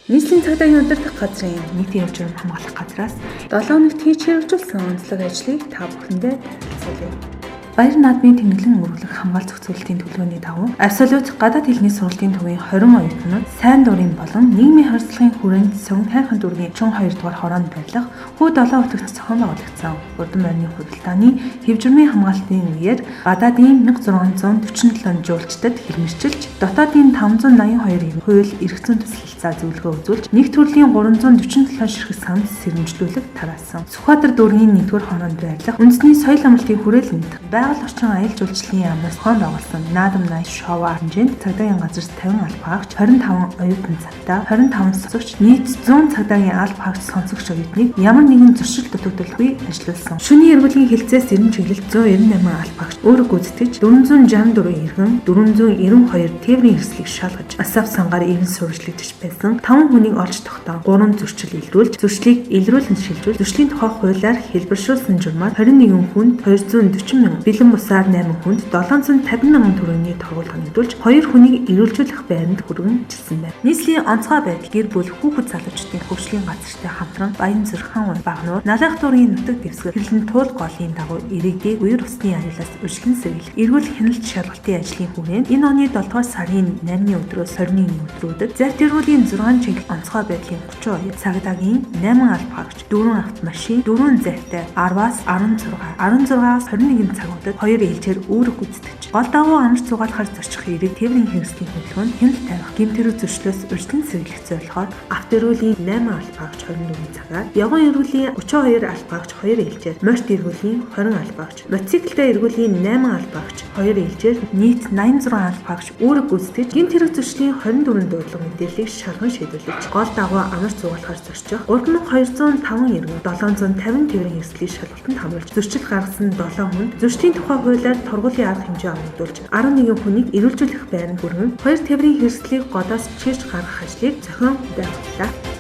Нийслэлийн цагдаагийн удирдах газрын нийтийн өв журам хамгаалах газраас 7 хоногт хийж хэрэгжүүлсэн онцлог ажлыг та бүхэндээ танилцуулъя. Баяр наадмын тэмдэглэн өргөлөх хамгаалц зохицуулалтын төлөвлөгөөний дагуу Абсолют гадаад хэлний сургалтын төвийн 20 оюутнууд сайн дурын болон нийгмийн харилцагын хүрээнд сувг хайхан дүүргийн 12 дугаар хороонд барилах хүү 7 өтгөц зохион байгуулагдсан урдан байрны хуралдааны хэв журмын хамгаалтын үеэр гадаадын 1647 жуулчдад хэрмэрчилж дотоодын 582 хууль эрх зүйн туслалцаа зөвлөгөө үзүүлж нэг төрлийн 347 ширхэг санал сэрэмжлүүлэг тараасан. Сүхбаатар дүүргийн 1-р хороонд байрлах үндэсний соёл амралтын хүрээлэнд байгаль орчин аял жуулчлалын яамнаас зохион байгуулсан наадам найш шоу хэмжээнд цагдаагийн газарт 50 алба хаагч, 25 оюутан цагдаа, 25 сонсогч, нийт 100 цагдаагийн алба хаагч сонсогч оюутныг ямар нэгэн зөрчил дутагдaltaгүй ажиллуулсан. Шөнийн эргүүлгийн хэлцээс эрен чиглэлд 198 алба хаагч өөрөг гүйцэтгэж 464 иргэн, 492 тээврийн хэрэгслийг шалгаж, асав сангаар иргэн сурвалжлагдж байсан. 5 хүнийг олж тогтоон 3 зөрчил илрүүлж, зөрчлийг илрүүлэн шилжүүл, зөрчлийн тухай хуулиар хэлбэршүүлсэн журмаар 21 хүнд 240 мянган, бэлэн бусаар 8 хүнд 750 мянган төгрөгийн торгууль хангадуулж 2 хүнийг эрүүлжүүлэх байранд хүргэнжилсэн байна. Нийслэлийн онцгой байдал гэр бүл хүүхэд залуучдын хөгжлийн газартай хамтран Баянзүрх хан багнуур налах дүүргийн нутаг дэвсгэр хэрлэн туул голын дагуу иргэдийг үер усны аюулаас үржилэн сэргийлэх эрүүл хяналт шалгалтын ажлын хүрээнд энэ оны 7 дугаар сарын 8-ны өдрөөс 21-ний өдрүүдэд Зарт эрүүлийн 6 чиглэл онцгой байдлын 32 цагдаагийн 8 алба хаагч, 4 автомашин, 4 завьтай 10-аас 16-аас 21 цагуудад 2 ээлжээр үүрэг гүйцэтгэж гол давуу амарч зугаалахаар зорчих эрэг тээврийн хэрэгслийн хөдөлгөөнд хяналт тавих, гэмтэрүү зөрчлөөс үржилэн сэргийлэх зорилгоор авто эрүүлийн 8 алба хаагч 24 цагаар, явган эрүүлийн 32 алба хаагч 2 ээлжээр, морьт эрүүлийн 20 алба хаагч, мотоциклтай эрүүлийн 8 алба хаагч 2 ээлжээр нийт 86 алба хаагч үүрэг гүйцэтгэж гэмтэрүү зөрчлийн 24 дуудлага мэдээллийг шалган шийдвэрлэж гол давуу амарч зугаалахаар зорчих 3205 иргэн, 750 тээврийн хэрэгслийн шалгалтанд хамруулж зөрчил гаргасан 7 хүнд зөрчлийн тухай хуулиар торгуулийн арга хэмжээ оногдуулж 11 хүнийг эрүүлжүүлэх байранд хүргэн 2 тээврийн хэрэгслийг годоос чирч гаргах ажлыг зохион байгууллаа.